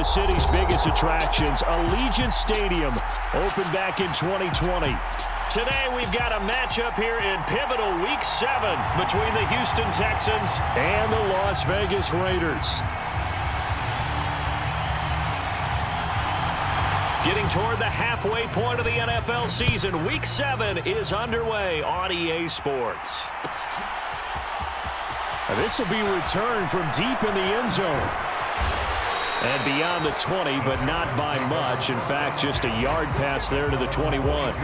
The city's biggest attractions, Allegiant Stadium, opened back in 2020. Today we've got a matchup here in pivotal Week 7 between the Houston Texans and the Las Vegas Raiders. Getting toward the halfway point of the NFL season, Week 7 is underway on EA Sports. This will be returned from deep in the end zone. And beyond the 20, but not by much. In fact, just a yard pass there to the 21.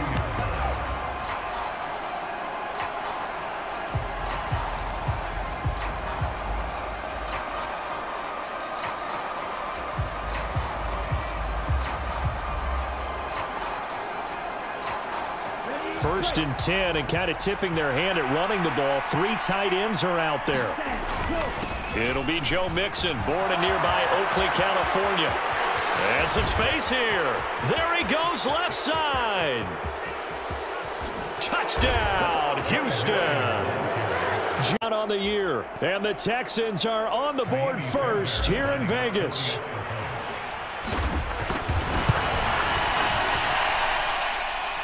First and 10, and kind of tipping their hand at running the ball. 3 tight ends are out there. It'll be Joe Mixon, born in nearby Oakley, California. And some space here. There he goes, left side. Touchdown, Houston. John on the year, and the Texans are on the board first here in Vegas.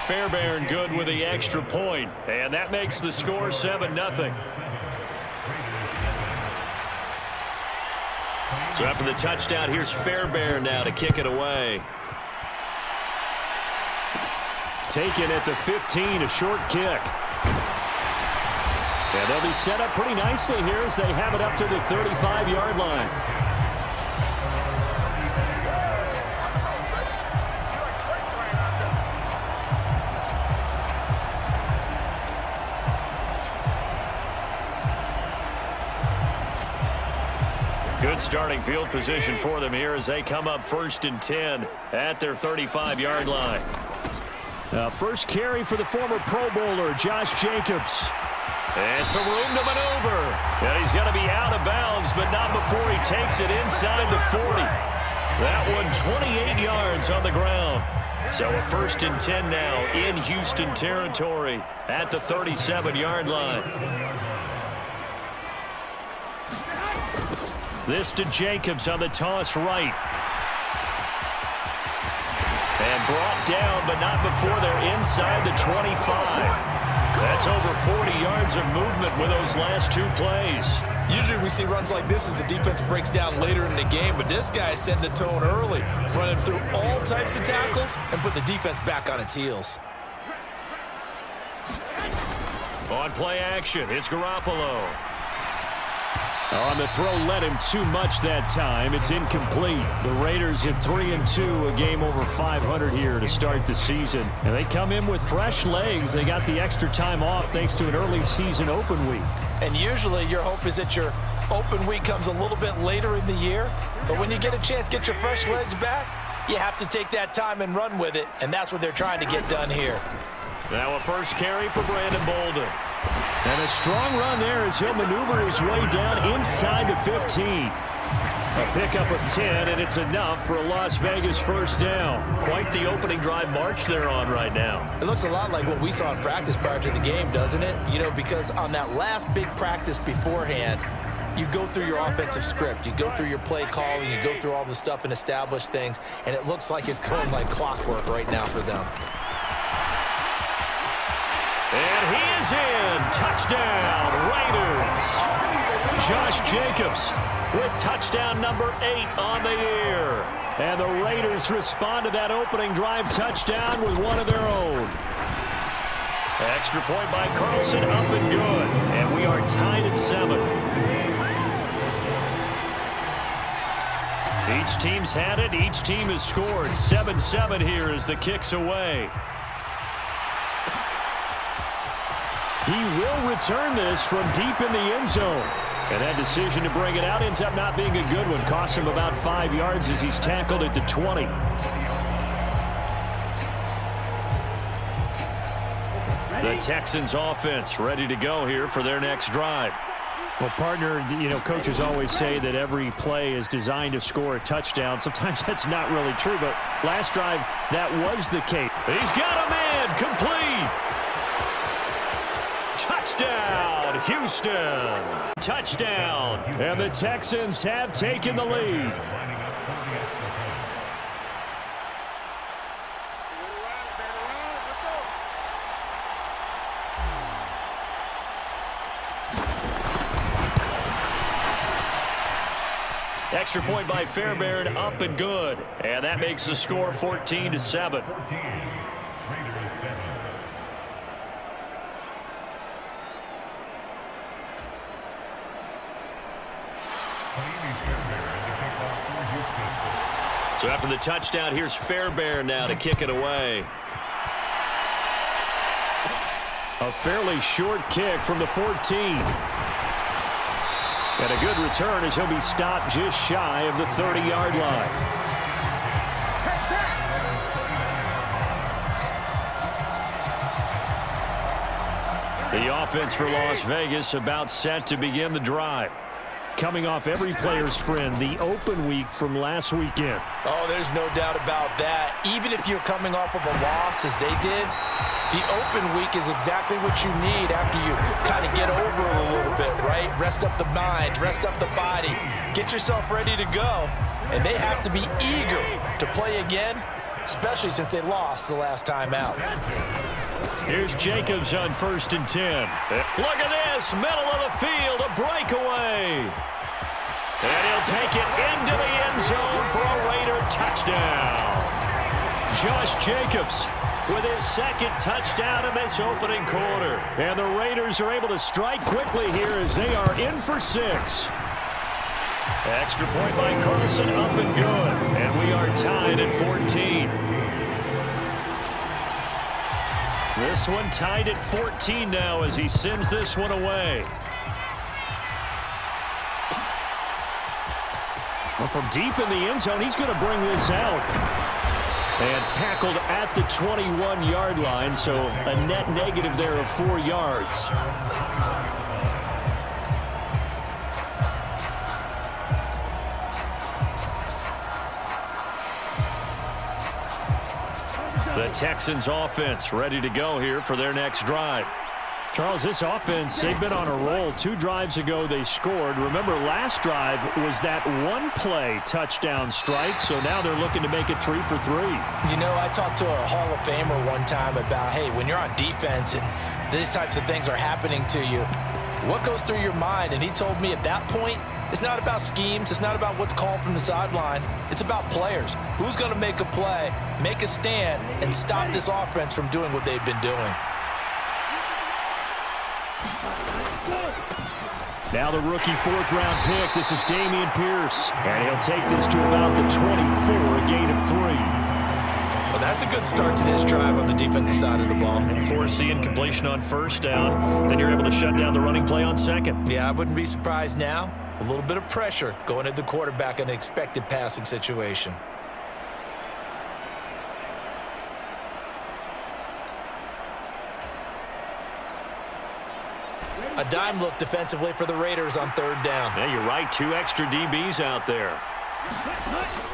Fairbairn good with the extra point, and that makes the score 7-0. So after the touchdown, here's Fairbairn now to kick it away. Taken at the 15, a short kick. And they'll be set up pretty nicely here as they have it up to the 35-yard line. Good starting field position for them here as they come up first and 10 at their 35-yard line. First carry for the former Pro Bowler, Josh Jacobs. And some room to maneuver. And he's going to be out of bounds, but not before he takes it inside the 40. That one 28 yards on the ground. So a first and 10 now in Houston territory at the 37-yard line. This to Jacobs on the toss right. And brought down, but not before they're inside the 25. That's over 40 yards of movement with those last 2 plays. Usually we see runs like this as the defense breaks down later in the game, but this guy setting the tone early, running through all types of tackles and put the defense back on its heels. On play action, it's Garoppolo. On the throw, led him too much that time. It's incomplete. The Raiders hit 3-2, a game over 500 here to start the season. And they come in with fresh legs. They got the extra time off thanks to an early season open week. And usually your hope is that your open week comes a little bit later in the year. But when you get a chance to get your fresh legs back, you have to take that time and run with it. And that's what they're trying to get done here. Now a first carry for Brandon Bolden. And a strong run there as he'll maneuver his way down inside the 15. A pickup of 10, and it's enough for a Las Vegas first down. Quite the opening drive march they're on right now. It looks a lot like what we saw in practice prior to the game, doesn't it? You know, because on that last big practice beforehand, you go through your offensive script. You go through your play calling. You go through all the stuff and establish things, and it looks like it's going like clockwork right now for them. And he is in. Touchdown, Raiders. Josh Jacobs with touchdown number 8 on the year. And the Raiders respond to that opening drive touchdown with one of their own. Extra point by Carlson, up and good. And we are tied at 7. Each team's had it. Each team has scored. 7-7 here as the kick's away. He will return this from deep in the end zone. And that decision to bring it out ends up not being a good one. Cost him about 5 yards as he's tackled at the 20. The Texans offense ready to go here for their next drive. Well, partner, you know, coaches always say that every play is designed to score a touchdown. Sometimes that's not really true, but last drive, that was the case. He's got a man complete. Touchdown, Houston. Touchdown. And the Texans have taken the lead. Extra point by Fairbairn, up and good. And that makes the score 14-7. So after the touchdown, here's Fairbairn now to kick it away. A fairly short kick from the 14. And a good return as he'll be stopped just shy of the 30-yard line. The offense for Las Vegas about set to begin the drive. Coming off every player's friend, the open week from last weekend. Oh, there's no doubt about that. Even if you're coming off of a loss, as they did, the open week is exactly what you need after you kind of get over it a little bit, right? Rest up the mind, rest up the body, get yourself ready to go. And they have to be eager to play again, especially since they lost the last time out. Here's Jacobs on 1st and 10. Look at this, middle of the field, a breakaway. And he'll take it into the end zone for a Raider touchdown. Josh Jacobs with his second touchdown in this opening quarter. And the Raiders are able to strike quickly here as they are in for 6. Extra point by Carlson, up and good. And we are tied at 14. This one tied at 14 now as he sends this one away. Well, from deep in the end zone, he's going to bring this out. And tackled at the 21-yard line, so a net negative there of 4 yards. The Texans offense ready to go here for their next drive. Charles, this offense, they've been on a roll. 2 drives ago they scored. Remember, last drive was that one-play touchdown strike, so now they're looking to make it 3 for 3. You know, I talked to a Hall of Famer one time about, hey, when you're on defense and these types of things are happening to you, what goes through your mind? And he told me at that point, it's not about schemes. It's not about what's called from the sideline. It's about players. Who's going to make a play, make a stand, and stop this offense from doing what they've been doing. Now the rookie 4th-round pick. This is Dameon Pierce. And he'll take this to about the 24, a gain of 3. Well, that's a good start to this drive on the defensive side of the ball. And force the incompletion on 1st down. Then you're able to shut down the running play on 2nd. Yeah, I wouldn't be surprised now. A little bit of pressure going at the quarterback in an expected passing situation. A dime look defensively for the Raiders on 3rd down. Yeah, you're right. 2 extra DBs out there.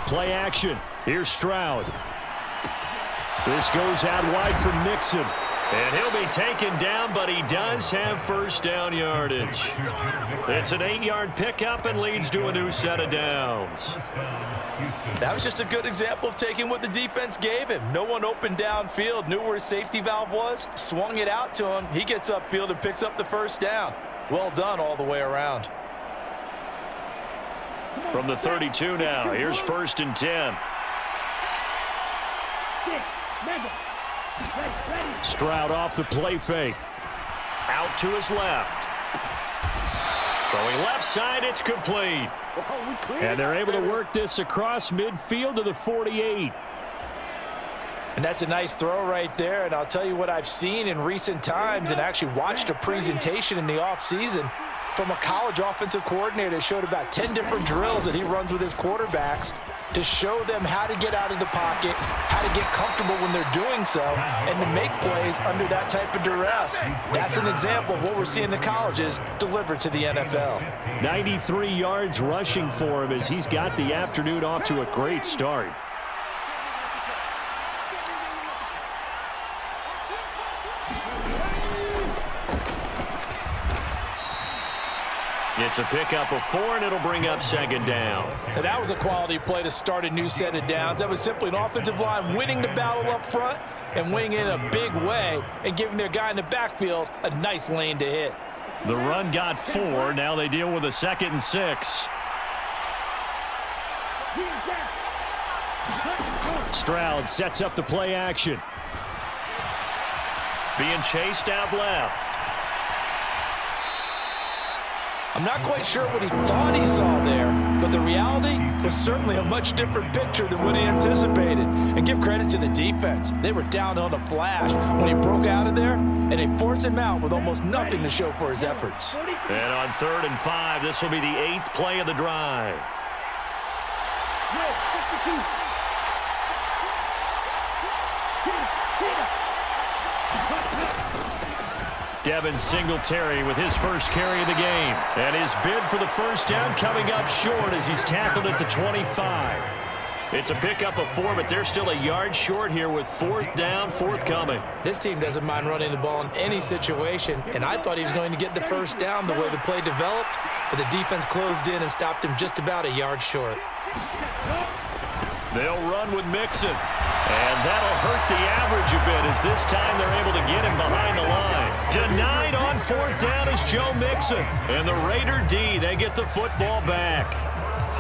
Play action. Here's Stroud. This goes out wide for Mixon. And he'll be taken down, but he does have 1st down yardage. It's an 8-yard pickup and leads to a new set of downs. That was just a good example of taking what the defense gave him. No one open downfield, knew where his safety valve was, swung it out to him. He gets upfield and picks up the 1st down. Well done all the way around. From the 32 now, here's 1st and 10. Stroud off the play fake. Out to his left. Throwing left side, it's complete. And they're able to work this across midfield to the 48. And that's a nice throw right there. And I'll tell you what I've seen in recent times and actually watched a presentation in the offseason from a college offensive coordinator that showed about 10 different drills that he runs with his quarterbacks to show them how to get out of the pocket, how to get comfortable when they're doing so, and to make plays under that type of duress. That's an example of what we're seeing in the colleges delivered to the NFL. 93 yards rushing for him as he's got the afternoon off to a great start. It's a pickup of 4, and it'll bring up 2nd down. And that was a quality play to start a new set of downs. That was simply an offensive line winning the battle up front and winning in a big way and giving their guy in the backfield a nice lane to hit. The run got 4. Now they deal with a 2nd and 6. Stroud sets up the play action. Being chased out left. I'm not quite sure what he thought he saw there, but the reality was certainly a much different picture than what he anticipated. And give credit to the defense. They were down on a flash when he broke out of there, and they forced him out with almost nothing to show for his efforts. And on 3rd and 5, this will be the 8th play of the drive. Devin Singletary with his first carry of the game. And his bid for the first down coming up short as he's tackled at the 25. It's a pickup of 4, but they're still a yard short here with 4th down forthcoming. This team doesn't mind running the ball in any situation, and I thought he was going to get the first down the way the play developed, but the defense closed in and stopped him just about a yard short. They'll run with Mixon. And that'll hurt the average a bit as this time they're able to get him behind the line. Denied on 4th down is Joe Mixon. And the Raider D, they get the football back.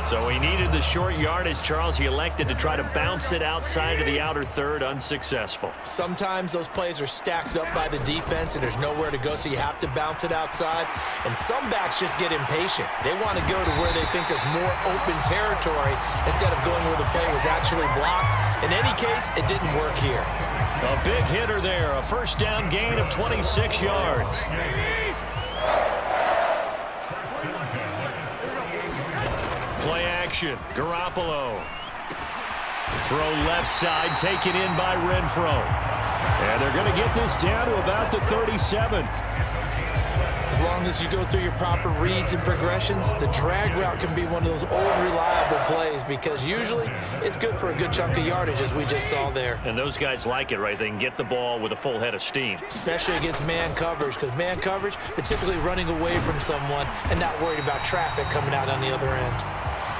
So he needed the short yardage, Charles. He elected to try to bounce it outside of the outer third, unsuccessful. Sometimes those plays are stacked up by the defense and there's nowhere to go, so you have to bounce it outside. And some backs just get impatient. They want to go to where they think there's more open territory instead of going where the play was actually blocked. In any case, it didn't work here. A big hitter there, a first down gain of 26 yards. Play action, Garoppolo. Throw left side, taken in by Renfro. And they're going to get this down to about the 37. As long as you go through your proper reads and progressions, the drag route can be one of those old reliable plays because usually it's good for a good chunk of yardage, as we just saw there. And those guys like it, right? They can get the ball with a full head of steam. Especially against man coverage, because man coverage, they're typically running away from someone and not worried about traffic coming out on the other end.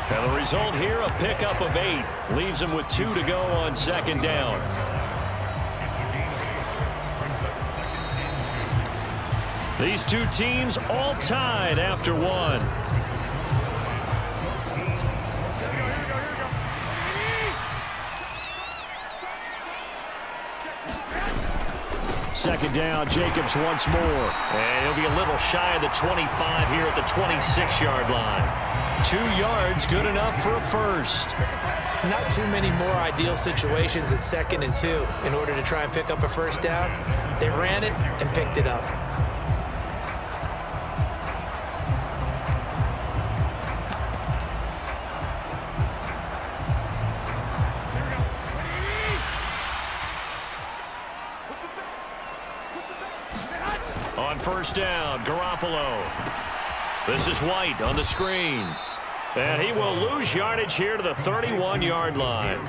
And the result here, a pickup of 8. Leaves them with 2 to go on 2nd down. These two teams all tied after 1. Second down, Jacobs once more. And he'll be a little shy of the 25 here at the 26-yard line. 2 yards, good enough for a first. Not too many more ideal situations at 2nd and 2 in order to try and pick up a first down. They ran it and picked it up. On first down, Garoppolo. This is White on the screen. And he will lose yardage here to the 31-yard line.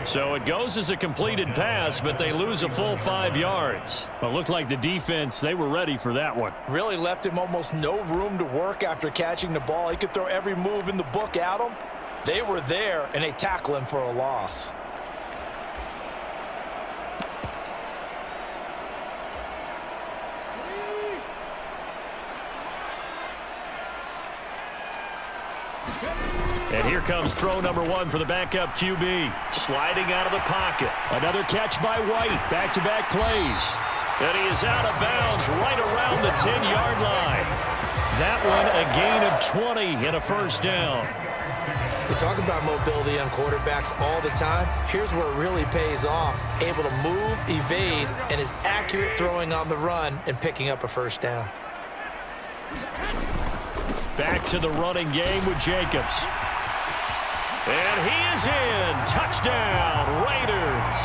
So it goes as a completed pass, but they lose a full 5 yards. Well, it looked like the defense, they were ready for that one. Really left him almost no room to work after catching the ball. He could throw every move in the book at him. They were there, and they tackle him for a loss. And here comes throw number 1 for the backup QB. Sliding out of the pocket. Another catch by White. Back-to-back plays. And he is out of bounds right around the 10-yard line. That one a gain of 20 and a first down. We talk about mobility on quarterbacks all the time. Here's where it really pays off. Able to move, evade, and is accurate throwing on the run and picking up a first down. Back to the running game with Jacobs. And he is in. Touchdown, Raiders.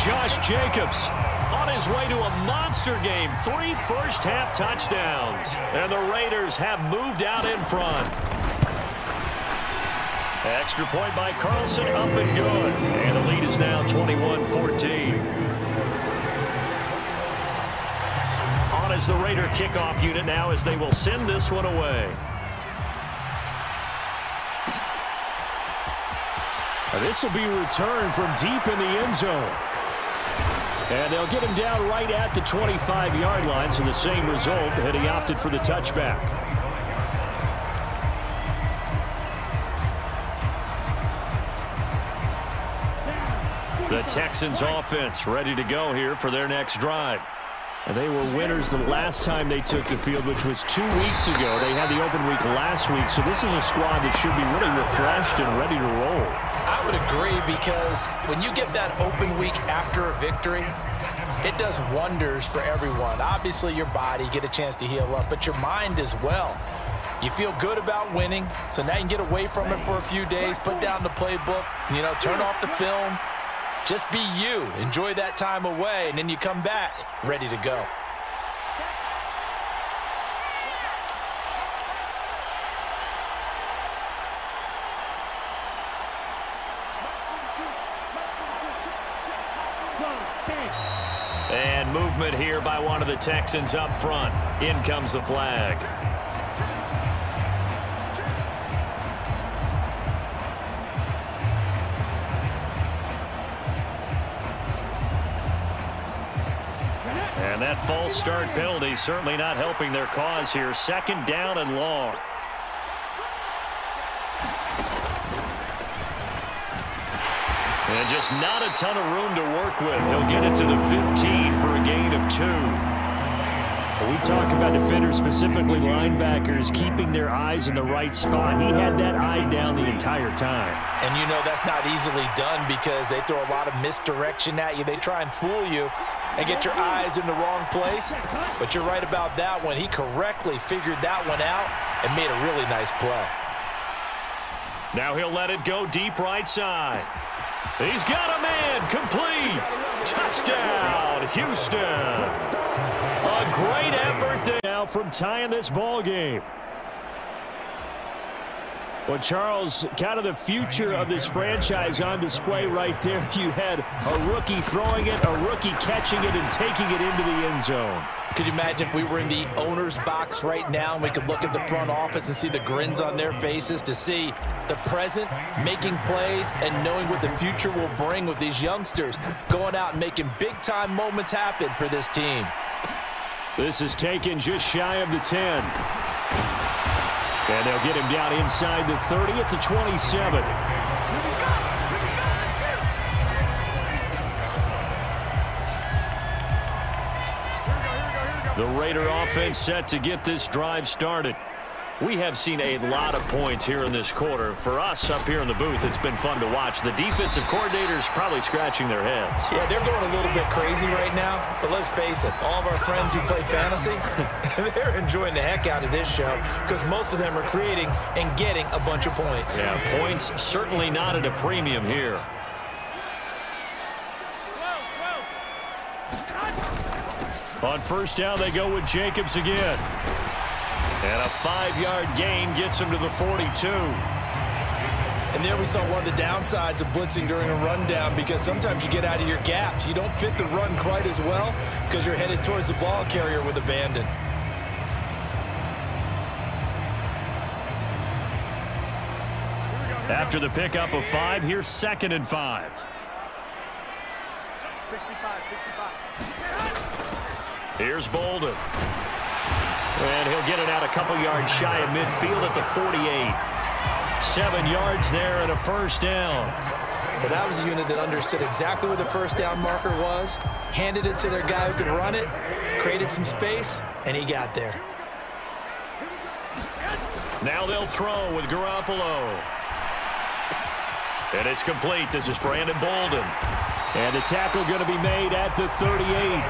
Josh Jacobs on his way to a monster game. 3 first-half touchdowns. And the Raiders have moved out in front. Extra point by Carlson, up and good. And the lead is now 21-14. On as the Raider kickoff unit now as they will send this one away. This will be returned from deep in the end zone. And they'll get him down right at the 25-yard line, so the same result, and he opted for the touchback. The Texans offense ready to go here for their next drive. And they were winners the last time they took the field, which was 2 weeks ago. They had the open week last week, so this is a squad that should be really refreshed and ready to roll. I would agree, because when you get that open week after a victory, it does wonders for everyone. Obviously, your body, get a chance to heal up, but your mind as well. You feel good about winning, so now you can get away from it for a few days, put down the playbook, turn off the film. Just be you. Enjoy that time away, and then you come back ready to go. And movement here by one of the Texans up front. In comes the flag. And that false start penalty certainly not helping their cause here. 2nd down and long. And just not a ton of room to work with. He'll get it to the 15 for a gain of 2. We talk about defenders, specifically linebackers, keeping their eyes in the right spot. He had that eye down the entire time. And that's not easily done, because they throw a lot of misdirection at you. They try and fool you and get your eyes in the wrong place. But you're right about that one. He correctly figured that one out and made a really nice play. Now he'll let it go deep right side. He's got a man. Complete. Touchdown, Houston. A great effort there now from tying this ball game. Well, Charles, kind of the future of this franchise on display right there. You had a rookie throwing it, a rookie catching it, and taking it into the end zone. Could you imagine if we were in the owner's box right now and we could look at the front office and see the grins on their faces, to see the present making plays and knowing what the future will bring with these youngsters going out and making big-time moments happen for this team. This is taken just shy of the 10. And they'll get him down inside the 30 at the 27. The Raider offense set to get this drive started. We have seen a lot of points here in this quarter. For us up here in the booth, it's been fun to watch. The defensive coordinators probably scratching their heads. Yeah, they're going a little bit crazy right now. But let's face it, all of our friends who play fantasy, they're enjoying the heck out of this show, because most of them are creating and getting a bunch of points. Yeah, points certainly not at a premium here. On 1st down, they go with Jacobs again. And a 5-yard gain gets him to the 42. And there we saw one of the downsides of blitzing during a rundown, because sometimes you get out of your gaps. You don't fit the run quite as well because you're headed towards the ball carrier with abandon. After the pickup of 5, here's 2nd and 5. 65. Here's Bolden. And he'll get it out a couple yards shy of midfield at the 48. 7 yards there and a 1st down. Well, that was a unit that understood exactly where the 1st down marker was, handed it to their guy who could run it, created some space, and he got there. Now they'll throw with Garoppolo. And it's complete. This is Brandon Bolden. And the tackle going to be made at the 38.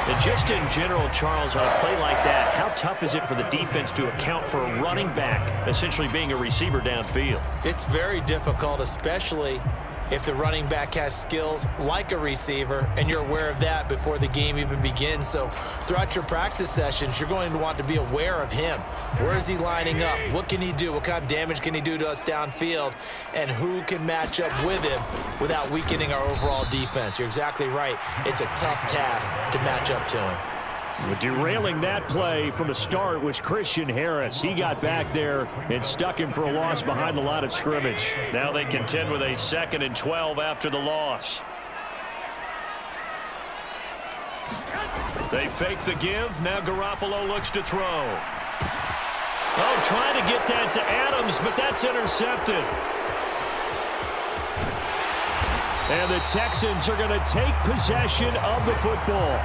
And just in general, Charles, on a play like that, how tough is it for the defense to account for a running back essentially being a receiver downfield? It's very difficult, especially if the running back has skills like a receiver, and you're aware of that before the game even begins. So throughout your practice sessions, you're going to want to be aware of him. Where is he lining up? What can he do? What kind of damage can he do to us downfield? And who can match up with him without weakening our overall defense? You're exactly right. It's a tough task to match up to him. Derailing that play from the start was Christian Harris. He got back there and stuck him for a loss behind the line of scrimmage. Now they contend with a 2nd and 12 after the loss. They fake the give. Now Garoppolo looks to throw. Oh, trying to get that to Adams, but that's intercepted. And the Texans are going to take possession of the football.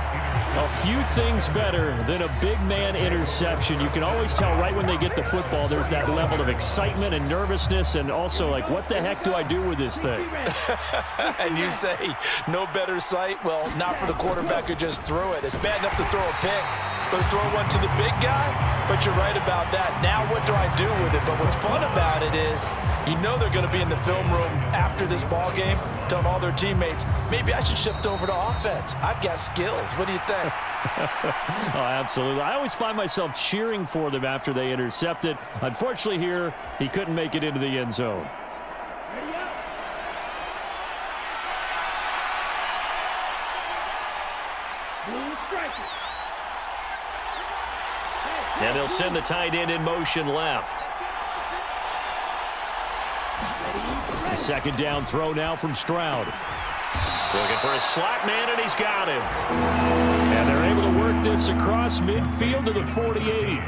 A few things better than a big man interception. You can always tell right when they get the football, there's that level of excitement and nervousness, and also like, what the heck do I do with this thing? And you say, no better sight? Well, not for the quarterback who just threw it. It's bad enough to throw a pick. They'll throw one to the big guy, but you're right about that. Now what do I do with it? But what's fun about it is you know they're going to be in the film room after this ball game telling all their teammates, maybe I should shift over to offense. I've got skills. What do you think? Oh, absolutely. I always find myself cheering for them after they intercept it. Unfortunately here, he couldn't make it into the end zone. And they'll send the tight end in motion left. The second down throw now from Stroud. Looking for a slot man, and he's got him. And they're able to work this across midfield to the 48.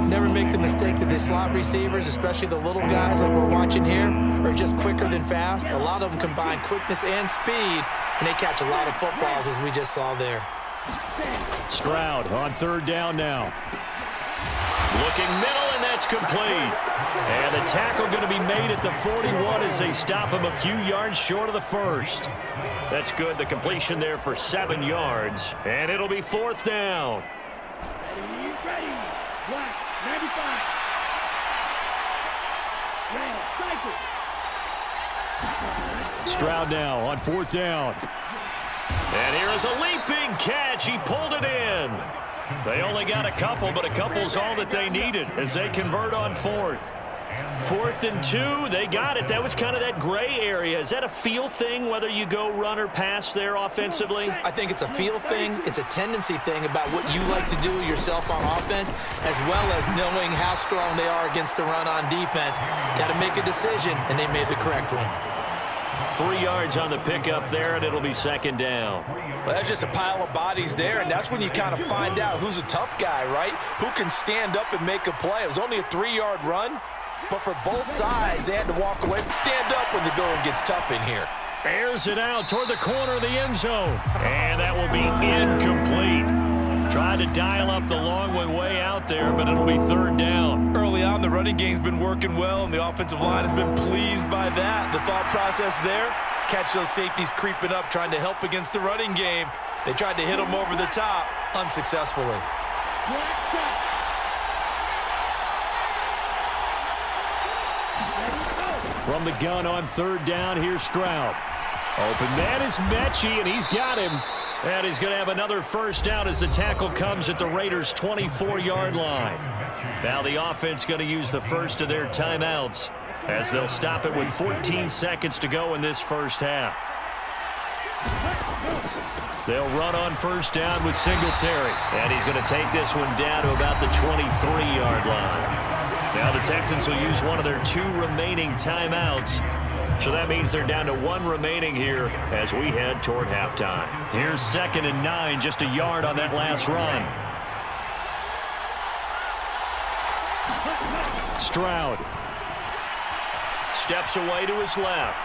Never make the mistake that the slot receivers, especially the little guys like we're watching here, are just quicker than fast. A lot of them combine quickness and speed, and they catch a lot of footballs, as we just saw there. Stroud on third down now. Looking middle, and that's complete. And the tackle going to be made at the 41 as they stop him a few yards short of the first. That's good. The completion there for 7 yards. And it'll be fourth down. Ready. Black, 95. Red, Stroud now on fourth down. And here is a leaping catch. He pulled it in. They only got a couple, but a couple's all that they needed as they convert on fourth. 4th and 2, they got it. That was kind of that gray area. Is that a feel thing, whether you go run or pass there offensively? I think it's a feel thing. It's a tendency thing about what you like to do yourself on offense, as well as knowing how strong they are against the run on defense. Got to make a decision, and they made the correct one. 3 yards on the pickup there, and it'll be second down. Well, that's just a pile of bodies there, and that's when you kind of find out who's a tough guy, right? Who can stand up and make a play. It was only a 3-yard run, but for both sides, they had to walk away and stand up when the going gets tough in here. Airs it out toward the corner of the end zone, and that will be incomplete. Tried to dial up the long way out there, but it'll be third down. Early on, the running game's been working well, and the offensive line has been pleased by that. The thought process there, catch those safeties creeping up, trying to help against the running game. They tried to hit them over the top, unsuccessfully. From the gun on third down, here's Stroud. Open man is Mechie, and he's got him. And he's going to have another first down as the tackle comes at the Raiders' 24-yard line. Now the offense going to use the first of their timeouts as they'll stop it with 14 seconds to go in this first half. They'll run on first down with Singletary. And he's going to take this one down to about the 23-yard line. Now the Texans will use one of their 2 remaining timeouts. So that means they're down to 1 remaining here as we head toward halftime. Here's 2nd and 9, just a yard on that last run. Stroud steps away to his left.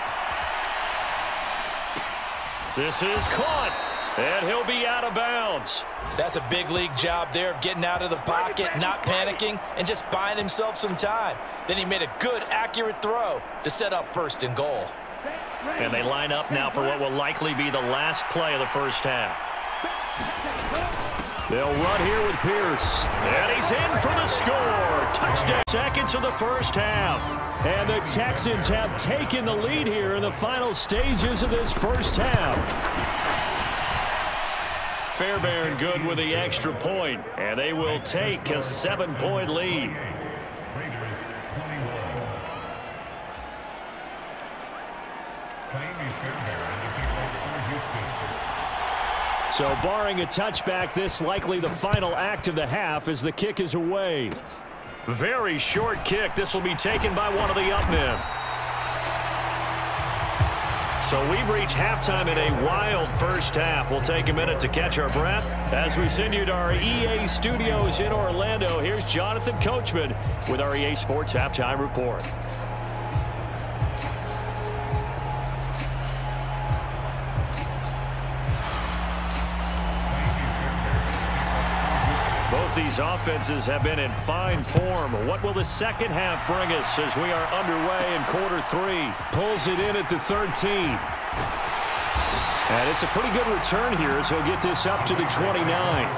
This is caught, and he'll be out of bounds. That's a big league job there of getting out of the pocket, not panicking, and just buying himself some time. Then he made a good, accurate throw to set up 1st and goal. And they line up now for what will likely be the last play of the first half. They'll run here with Pierce. And he's in for the score. Touchdown. Seconds of the first half. And the Texans have taken the lead here in the final stages of this first half. Fairbairn good with the extra point, and they will take a 7-point lead. So barring a touchback, this likely the final act of the half as the kick is away. Very short kick. This will be taken by one of the up men. So we've reached halftime in a wild first half. We'll take a minute to catch our breath as we send you to our EA studios in Orlando. Here's Jonathan Coachman with our EA Sports Halftime Report. Both these offenses have been in fine form. What will the second half bring us as we are underway in quarter 3? Pulls it in at the 13. And it's a pretty good return here as he'll get this up to the 29.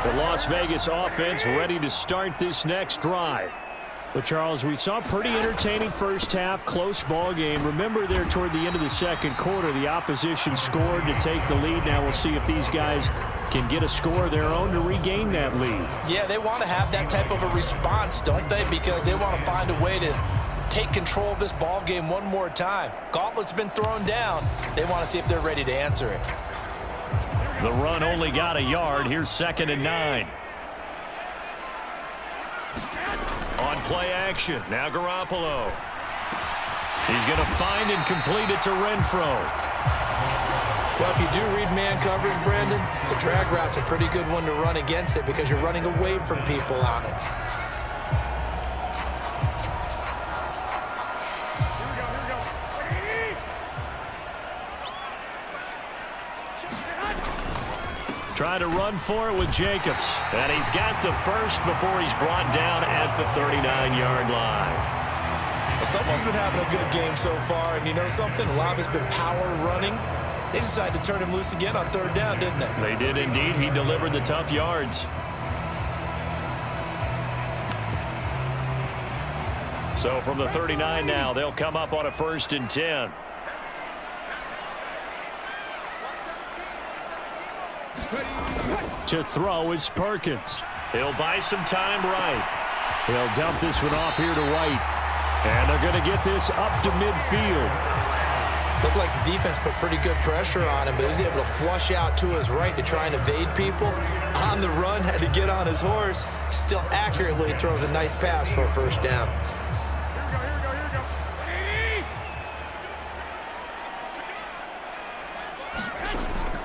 The Las Vegas offense ready to start this next drive. But, Charles, we saw a pretty entertaining first half, close ball game. Remember there toward the end of the second quarter, the opposition scored to take the lead. Now we'll see if these guys can get a score of their own to regain that lead. Yeah, they want to have that type of a response, don't they? Because they want to find a way to take control of this ball game one more time. Gauntlet's been thrown down. They want to see if they're ready to answer it. The run only got a yard. Here's 2nd and 9. On play action, now Garoppolo. He's going to find and complete it to Renfro. Well, if you do read man coverage, Brandon, the drag route's a pretty good one to run against it because you're running away from people on it. Try to run for it with Jacobs. And he's got the first before he's brought down at the 39-yard line. Well, someone's been having a good game so far, and you know something? A lot of it's been power running. They decided to turn him loose again on 3rd down, didn't they? They did indeed. He delivered the tough yards. So from the 39 now, they'll come up on a 1st and 10. To throw is Perkins. He'll buy some time right. He'll dump this one off here to White. And they're going to get this up to midfield. Looked like the defense put pretty good pressure on him, but he was able to flush out to his right to try and evade people. On the run, had to get on his horse. Still accurately throws a nice pass for a 1st down.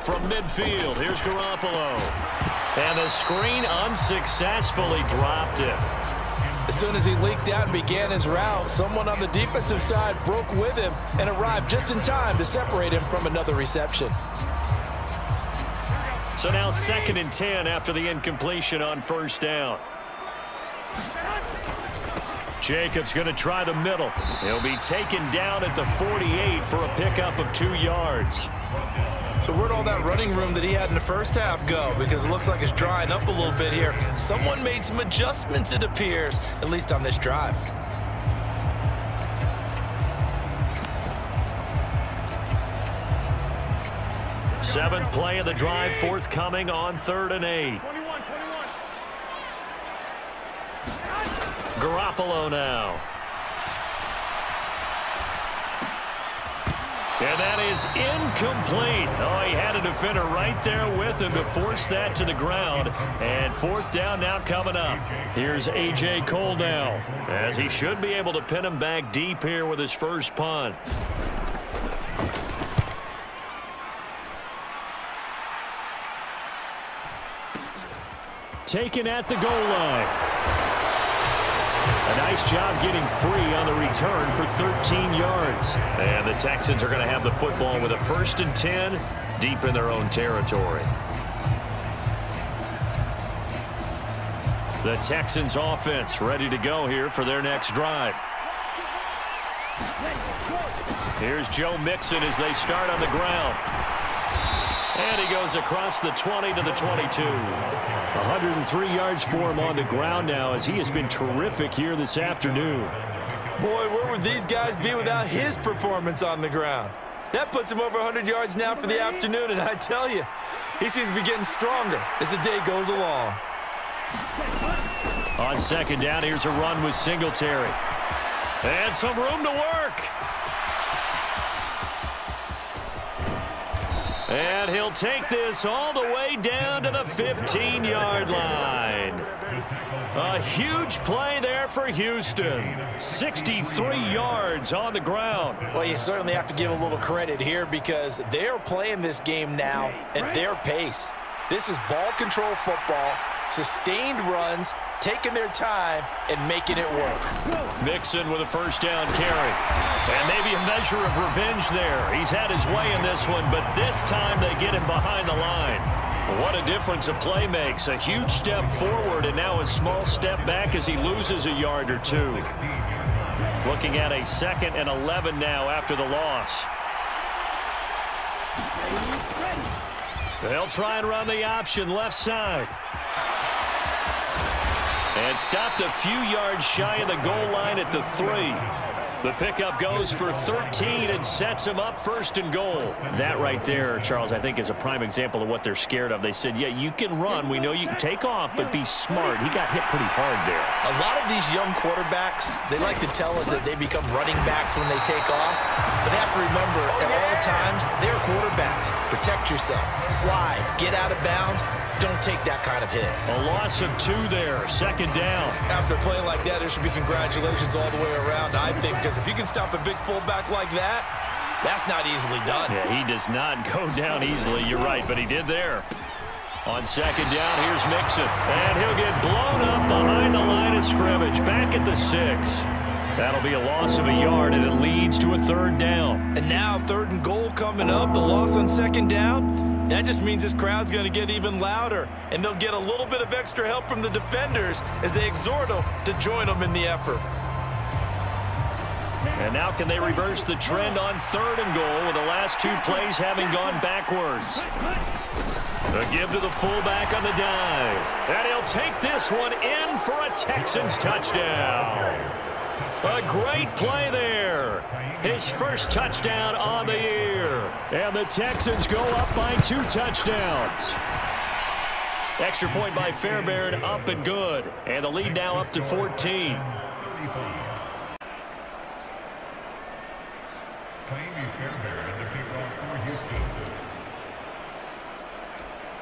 From midfield, here's Garoppolo. And the screen unsuccessfully dropped it. As soon as he leaked out and began his route, someone on the defensive side broke with him and arrived just in time to separate him from another reception. So now 2nd and 10 after the incompletion on 1st down. Jacobs going to try the middle. He'll be taken down at the 48 for a pickup of 2 yards. So where'd all that running room that he had in the first half go? Because it looks like it's drying up a little bit here. Someone made some adjustments, it appears, at least on this drive. Seventh play of the drive forthcoming on 3rd and 8. Garoppolo now. And that is incomplete. Oh, he had a defender right there with him to force that to the ground. And 4th down now coming up. Here's A.J. Cole now, as he should be able to pin him back deep here with his first punt. Taken at the goal line. A nice job getting free on the return for 13 yards. And the Texans are going to have the football with a 1st and 10 deep in their own territory. The Texans offense ready to go here for their next drive. Here's Joe Mixon as they start on the ground. And he goes across the 20 to the 22. 103 yards for him on the ground now as he has been terrific here this afternoon. Boy, where would these guys be without his performance on the ground? That puts him over 100 yards now for the afternoon, and I tell you, he seems to be getting stronger as the day goes along. On 2nd down, here's a run with Singletary. And some room to work. And he'll take this all the way down to the 15-yard line. A huge play there for Houston. 63 yards on the ground. Well, you certainly have to give a little credit here because they're playing this game now at their pace. This is ball control football, sustained runs, taking their time and making it work. Mixon with a first down carry. And maybe a measure of revenge there. He's had his way in this one, but this time they get him behind the line. What a difference a play makes. A huge step forward and now a small step back as he loses a yard or two. Looking at a 2nd and 11 now after the loss. They'll try and run the option left side. And stopped a few yards shy of the goal line at the 3. The pickup goes for 13 and sets him up 1st and goal. That right there, Charles, I think is a prime example of what they're scared of. They said, yeah, you can run. We know you can take off, but be smart. He got hit pretty hard there. A lot of these young quarterbacks, they like to tell us that they become running backs when they take off. But they have to remember, at all times, they're quarterbacks. Protect yourself. Slide. Get out of bounds. Don't take that kind of hit. A loss of 2 there, 2nd down. After a play like that, there should be congratulations all the way around, I think, because if you can stop a big fullback like that, that's not easily done. Yeah, he does not go down easily, you're right, but he did there. On 2nd down, here's Mixon, and he'll get blown up behind the line of scrimmage, back at the 6. That'll be a loss of a yard, and it leads to a 3rd down. And now 3rd and goal coming up, the loss on 2nd down. That just means this crowd's going to get even louder, and they'll get a little bit of extra help from the defenders as they exhort them to join them in the effort. And now can they reverse the trend on 3rd and goal with the last 2 plays having gone backwards? A give to the fullback on the dive. And he'll take this one in for a Texans touchdown. A great play there. His first touchdown on the year. And the Texans go up by 2 touchdowns. Extra point by Fairbairn, up and good. And the lead now up to 14.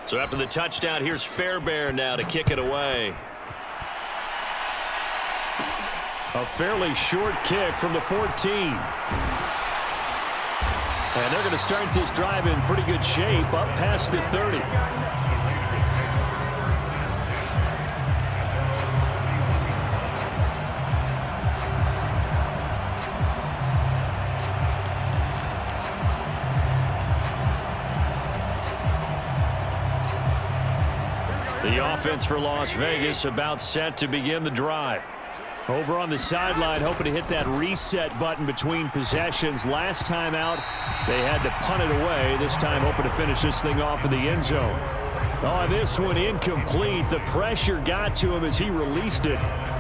So after the touchdown, here's Fairbairn now to kick it away. A fairly short kick from the 14. And they're going to start this drive in pretty good shape up past the 30. The offense for Las Vegas about set to begin the drive. Over on the sideline, hoping to hit that reset button between possessions. Last time out, they had to punt it away. This time, hoping to finish this thing off in the end zone. Oh, this one incomplete. The pressure got to him as he released it.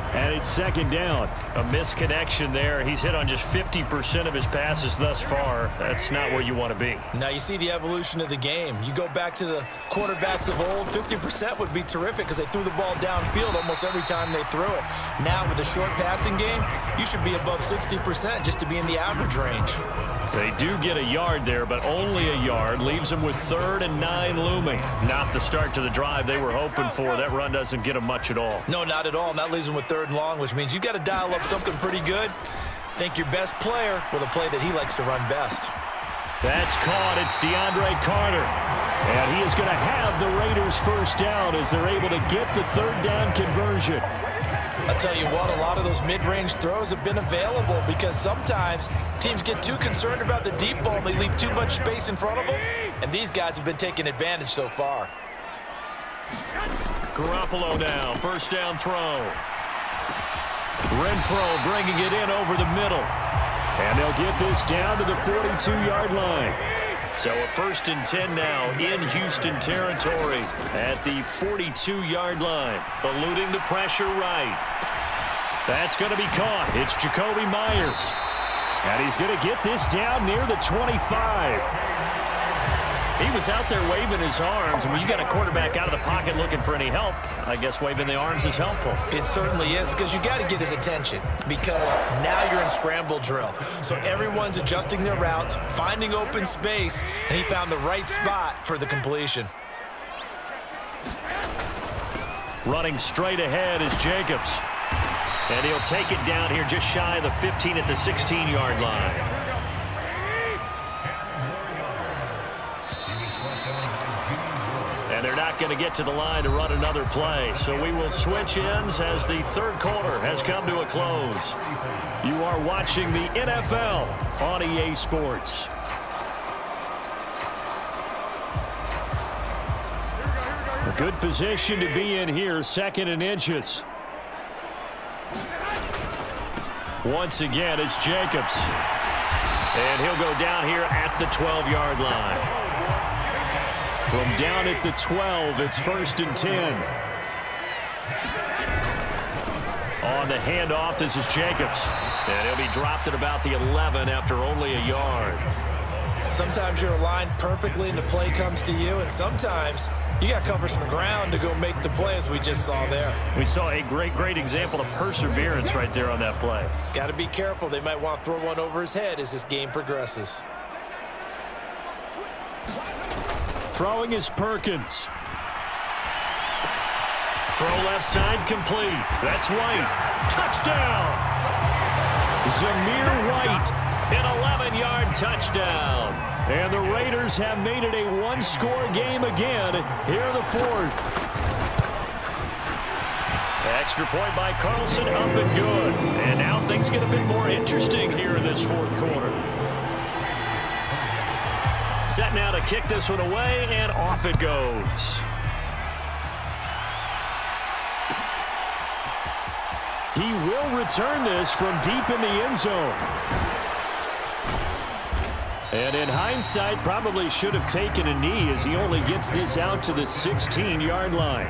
And it's 2nd down. A misconnection there. He's hit on just 50% of his passes thus far. That's not where you want to be. Now you see the evolution of the game. You go back to the quarterbacks of old, 50% would be terrific because they threw the ball downfield almost every time they threw it. Now with the short passing game, you should be above 60% just to be in the average range. They do get a yard there, but only a yard. Leaves them with 3rd and 9 looming. Not the start to the drive they were hoping for. That run doesn't get them much at all. No, not at all. And that leaves them with 3rd and long, which means you got to dial up something pretty good. Think your best player with a play that he likes to run best. That's caught. It's DeAndre Carter. And he is going to have the Raiders first down as they're able to get the 3rd down conversion. I'll tell you what, a lot of those mid-range throws have been available because sometimes teams get too concerned about the deep ball and they leave too much space in front of them, and these guys have been taking advantage so far. Garoppolo now, first down throw. Renfro bringing it in over the middle. And they'll get this down to the 42-yard line. So a 1st and 10 now in Houston territory at the 42-yard line. Eluding the pressure right. That's going to be caught. It's Jacoby Myers. And he's going to get this down near the 25. He was out there waving his arms. And when you got a quarterback out of the pocket looking for any help, I guess waving the arms is helpful. It certainly is because you got to get his attention because now you're in scramble drill. So everyone's adjusting their routes, finding open space, and he found the right spot for the completion. Running straight ahead is Jacobs. And he'll take it down here just shy of the 15 at the 16-yard line. And they're not going to get to the line to run another play. So we will switch ends as the third quarter has come to a close. You are watching the NFL on EA Sports. A good position to be in here, 2nd and inches. Once again, it's Jacobs. And he'll go down here at the 12-yard line. From down at the 12, it's 1st and 10. On the handoff, this is Jacobs. And he'll be dropped at about the 11 after only a yard. Sometimes you're aligned perfectly and the play comes to you, and sometimes you got to cover some ground to go make the play, as we just saw there. We saw a great example of perseverance right there on that play. Got to be careful. They might want to throw one over his head as this game progresses. Throwing is Perkins. Throw left side complete. That's White. Touchdown! Zamir White, an 11-yard touchdown. And the Raiders have made it a one-score game again here in the 4th. Extra point by Carlson, up and good. And now things get a bit more interesting here in this 4th quarter. Set now to kick this one away, and off it goes. He will return this from deep in the end zone. And in hindsight, probably should have taken a knee as he only gets this out to the 16-yard line.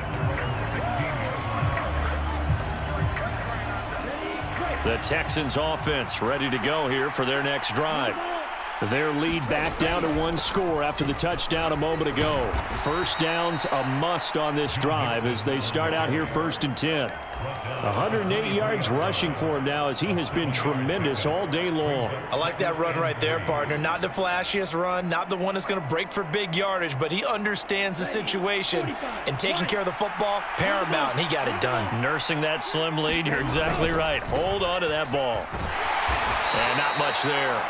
The Texans offense ready to go here for their next drive. Their lead back down to 1 score after the touchdown a moment ago. First down's a must on this drive as they start out here 1st and 10. 108 yards rushing for him now as he has been tremendous all day long. I like that run right there, partner. Not the flashiest run, not the one that's going to break for big yardage, but he understands the situation, and taking care of the football, paramount, and he got it done. Nursing that slim lead, you're exactly right. Hold on to that ball. And not much there.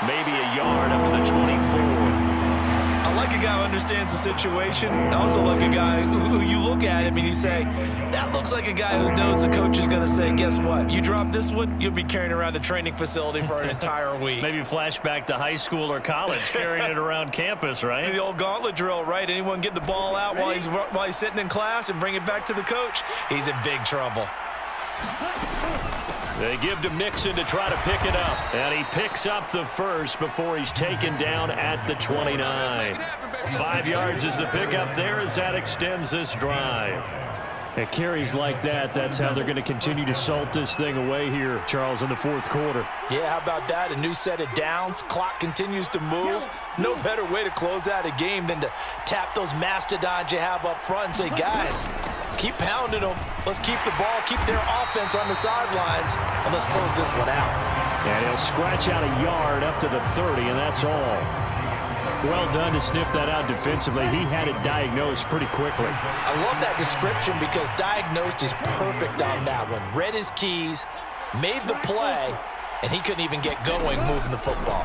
Maybe a yard up to the 24. I like a guy who understands the situation. I also like a guy who you look at him and you say, that looks like a guy who knows the coach is going to say, guess what? You drop this one, you'll be carrying around a training facility for an entire week. Maybe flashback to high school or college, carrying it around campus, right? The old gauntlet drill, right? Anyone get the ball out while he's sitting in class and bring it back to the coach? He's in big trouble. They give to Mixon to try to pick it up. And he picks up the first before he's taken down at the 29. 5 yards is the pickup there as that extends this drive. At carries like that, that's how they're going to continue to salt this thing away here, Charles, in the 4th quarter. Yeah, how about that? A new set of downs. Clock continues to move. No better way to close out a game than to tap those mastodons you have up front and say, guys, keep pounding them. Let's keep the ball, keep their offense on the sidelines, and let's close this one out. And he'll scratch out a yard up to the 30, and that's all. Well done to sniff that out defensively. He had it diagnosed pretty quickly. I love that description because diagnosed is perfect on that one. Read his keys, made the play, and he couldn't even get going moving the football.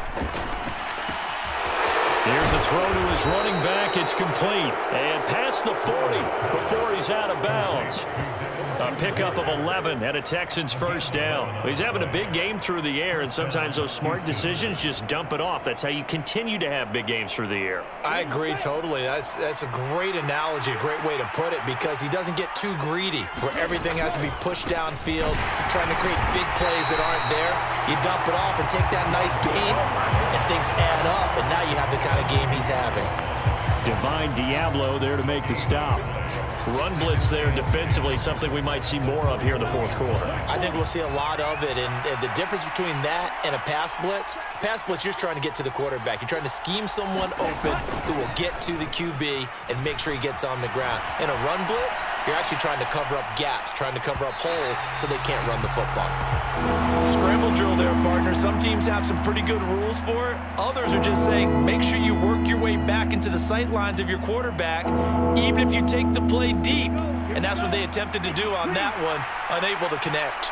Here's a throw to his running back. It's complete. And past the 40 before he's out of bounds. A pickup of 11 and a Texans first down. He's having a big game through the air, and sometimes those smart decisions just dump it off. That's how you continue to have big games through the air. I agree totally. That's a great analogy, a great way to put it, because he doesn't get too greedy where everything has to be pushed downfield, trying to create big plays that aren't there. You dump it off and take that nice gain, and things add up, and now you have the kind of game he's having. Divine Diablo there to make the stop. Run blitz there defensively, something we might see more of here in the 4th quarter. I think we'll see a lot of it, and the difference between that and a pass blitz, you're just trying to get to the quarterback. You're trying to scheme someone open who will get to the QB and make sure he gets on the ground. In a run blitz, you're actually trying to cover up gaps, trying to cover up holes so they can't run the football. Scramble drill there, partner. Some teams have some pretty good rules for it. Others are just saying, make sure you work your way back into the sight lines of your quarterback, even if you take the play deep. And that's what they attempted to do on that one, unable to connect.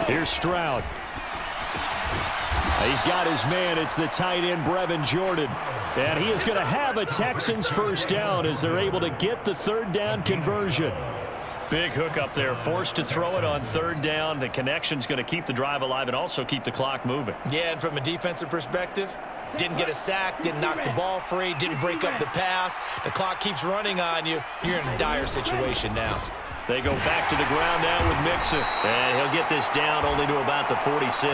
Here's Stroud. He's got his man. It's the tight end, Brevin Jordan. And he is going to have a Texans first down as they're able to get the third down conversion. Big hook up there, forced to throw it on third down. The connection's going to keep the drive alive and also keep the clock moving. Yeah, and from a defensive perspective, didn't get a sack, didn't knock the ball free, didn't break up the pass. The clock keeps running on you. You're in a dire situation now. They go back to the ground now with Mixon. And he'll get this down only to about the 46.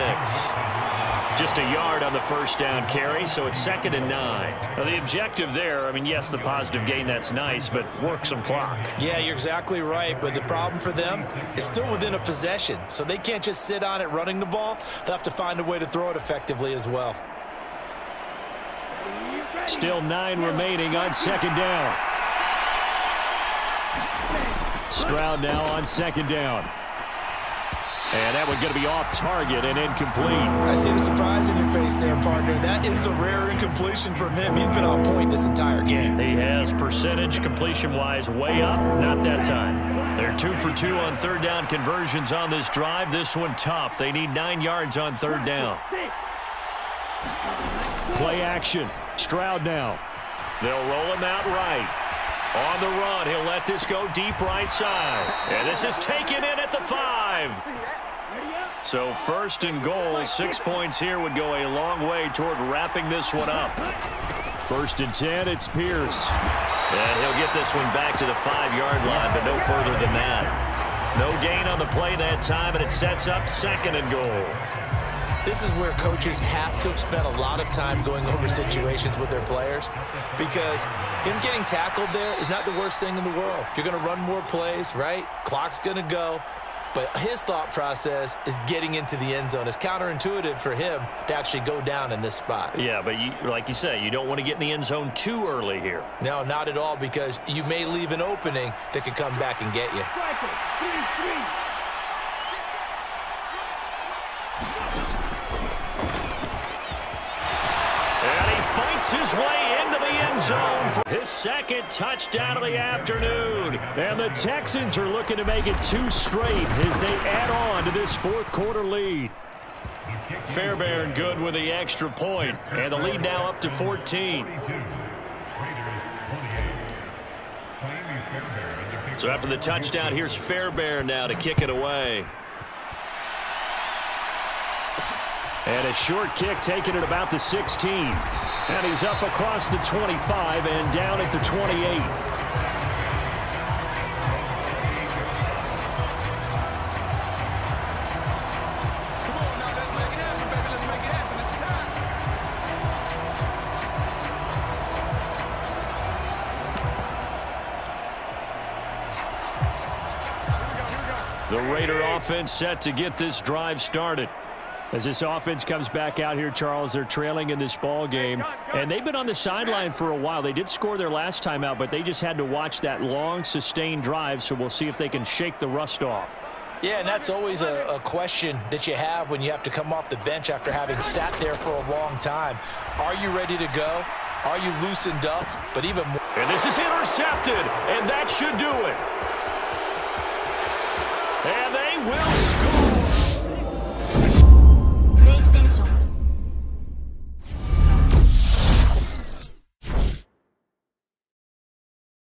Just a yard on the first down carry, so it's 2nd and 9. Now, the objective there, I mean, yes, the positive gain, that's nice, but work some clock. Yeah, you're exactly right, but the problem for them is still within a possession, so they can't just sit on it running the ball. They'll have to find a way to throw it effectively as well. Still 9 remaining on 2nd down. Stroud now on 2nd down. And that one's going to be off target and incomplete. I see the surprise in your face there, partner. That is a rare incompletion from him. He's been on point this entire game. He has percentage completion-wise way up. Not that time. They're 2 for 2 on third down conversions on this drive. This one tough. They need 9 yards on third down. Play action. Stroud now. They'll roll him out right. On the run, he'll let this go deep right side. And this is taken in at the 5. So 1st and goal, 6 points here would go a long way toward wrapping this one up. 1st and 10, it's Pierce. And he'll get this one back to the 5-yard line, but no further than that. No gain on the play that time, and it sets up 2nd and goal. This is where coaches have to have spent a lot of time going over situations with their players, because him getting tackled there is not the worst thing in the world. You're going to run more plays, right? Clock's going to go. But his thought process is getting into the end zone. It's counterintuitive for him to actually go down in this spot. Yeah, but like you say, you don't want to get in the end zone too early here. No, not at all, because you may leave an opening that could come back and get you. His way into the end zone for his 2nd touchdown of the afternoon. And the Texans are looking to make it 2 straight as they add on to this 4th quarter lead. Fairbairn good with the extra point, and the lead now up to 14. So after the touchdown, here's Fairbairn now to kick it away. And a short kick taken at about the 16. And he's up across the 25 and down at the 28. The Raider offense set to get this drive started. As this offense comes back out here, Charles, they're trailing in this ball game, and they've been on the sideline for a while. They did score their last time out, but they just had to watch that long, sustained drive, so we'll see if they can shake the rust off. Yeah, and that's always a question that you have when you have to come off the bench after having sat there for a long time. Are you ready to go? Are you loosened up? But even more. And this is intercepted, and that should do it. And